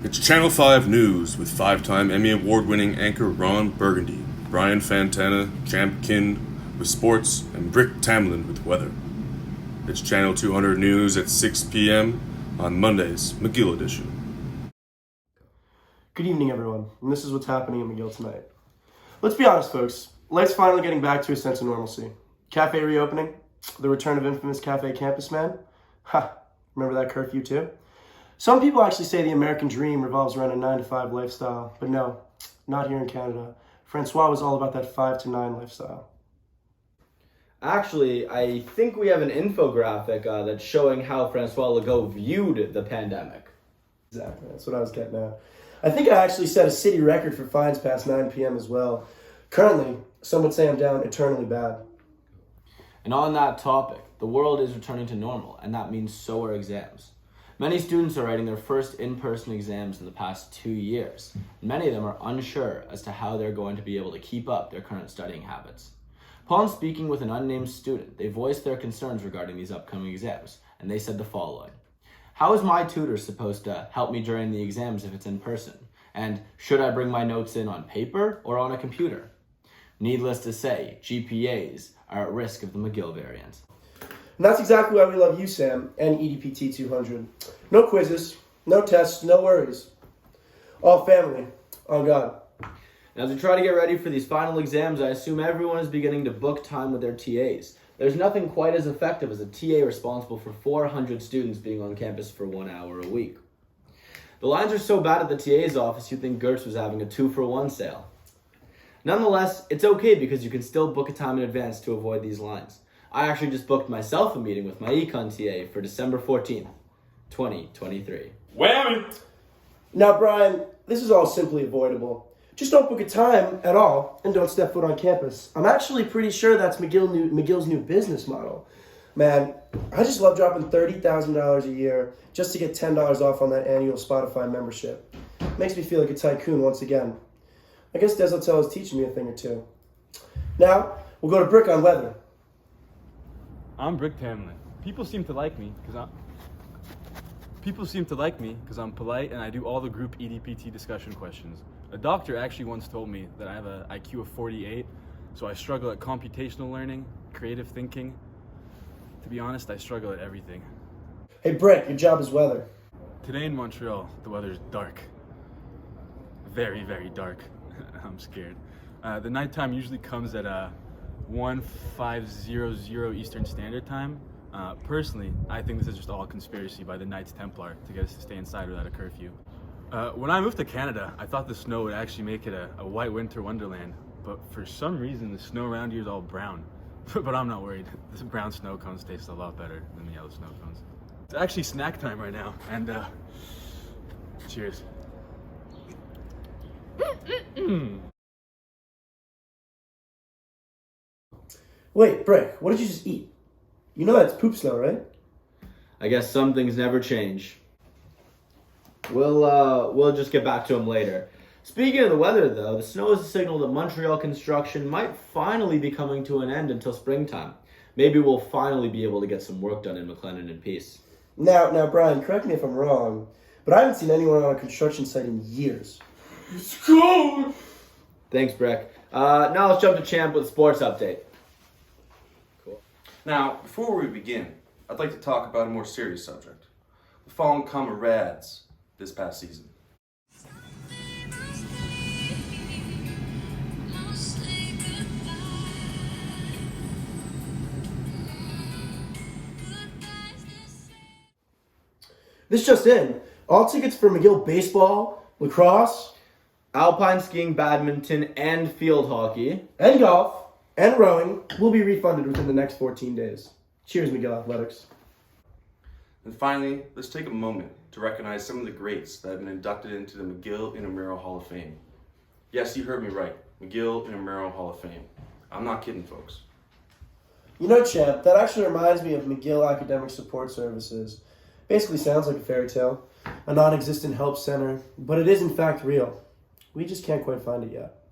It's Channel 5 News with five-time Emmy Award-winning anchor Ron Burgundy, Brian Fantana, Champ Kin with sports, and Brick Tamland with weather. It's Channel 200 News at 6 p.m. on Mondays, McGill edition. Good evening, everyone, and this is what's happening in McGill tonight. Let's be honest, folks. Life's finally getting back to a sense of normalcy. Cafe reopening, the return of infamous Cafe Campus Man. Ha! Remember that curfew too? Some people actually say the American dream revolves around a 9-to-5 lifestyle, but no, not here in Canada. Francois was all about that 5 to 9 lifestyle. Actually, I think we have an infographic that's showing how Francois Legault viewed the pandemic. Exactly, that's what I was getting at. I think I actually set a city record for fines past 9 p.m. as well. Currently, some would say I'm down eternally bad. And on that topic, the world is returning to normal, and that means so are exams. Many students are writing their first in-person exams in the past 2 years. Many of them are unsure as to how they're going to be able to keep up their current studying habits. Upon speaking with an unnamed student, they voiced their concerns regarding these upcoming exams, and they said the following. How is my tutor supposed to help me during the exams if it's in person? And should I bring my notes in on paper or on a computer? Needless to say, GPAs are at risk of the McGill variant. And that's exactly why we love you, Sam, and EDPT 200. No quizzes, no tests, no worries. All family, on God. And as we try to get ready for these final exams, I assume everyone is beginning to book time with their TAs. There's nothing quite as effective as a TA responsible for 400 students being on campus for 1 hour a week. The lines are so bad at the TA's office, you'd think Gersh was having a 2-for-1 sale. Nonetheless, it's okay because you can still book a time in advance to avoid these lines. I actually just booked myself a meeting with my econ TA for December 14th, 2023. Whammy! Now, Brian, this is all simply avoidable. Just don't book a time at all and don't step foot on campus. I'm actually pretty sure that's McGill's new business model. Man, I just love dropping $30,000 a year just to get $10 off on that annual Spotify membership. Makes me feel like a tycoon once again. I guess Des Hotel is teaching me a thing or two. Now, we'll go to Brick on weather. I'm Brick Tamland. People seem to like me because I'm polite and I do all the group EDPT discussion questions. A doctor actually once told me that I have an IQ of 48, so I struggle at computational learning, creative thinking. To be honest, I struggle at everything. Hey, Brick, your job is weather. Today in Montreal, the weather's dark. Very, very dark. I'm scared. The nighttime usually comes at 1500 Eastern Standard Time. Personally, I think this is just all a conspiracy by the Knights Templar to get us to stay inside without a curfew. When I moved to Canada, I thought the snow would actually make it a white winter wonderland, but for some reason the snow around here is all brown. But I'm not worried. This brown snow cones taste a lot better than the yellow snow cones. It's actually snack time right now, and cheers. Wait, Brick, what did you just eat? You know that's poop snow, right? I guess some things never change. We'll just get back to them later. Speaking of the weather, though, the snow is a signal that Montreal construction might finally be coming to an end until springtime. Maybe we'll finally be able to get some work done in McLennan in peace. Now, Brian, correct me if I'm wrong, but I haven't seen anyone on a construction site in years. It's cold! Thanks, Breck. Now let's jump to Champ with a sports update. Cool. Now, before we begin, I'd like to talk about a more serious subject. The fallen comrades this past season. This just in. All tickets for McGill baseball, lacrosse, Alpine skiing, badminton, and field hockey. and golf, and rowing will be refunded within the next 14 days. Cheers, McGill Athletics. And finally, let's take a moment to recognize some of the greats that have been inducted into the McGill Intramural Hall of Fame. Yes, you heard me right. McGill Intramural Hall of Fame. I'm not kidding, folks. You know, Champ, that actually reminds me of McGill Academic Support Services. Basically sounds like a fairy tale, a non-existent help center, but it is in fact real. We just can't quite find it yet.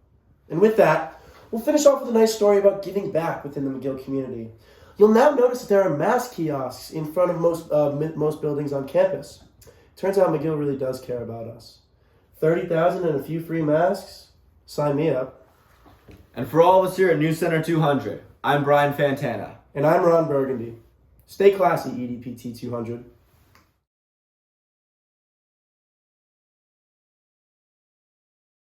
And with that, we'll finish off with a nice story about giving back within the McGill community. You'll now notice that there are mass kiosks in front of most buildings on campus. Turns out McGill really does care about us. 30,000 and a few free masks? Sign me up. And for all of us here at News Center 200, I'm Brian Fantana. And I'm Ron Burgundy. Stay classy, EDPT 200.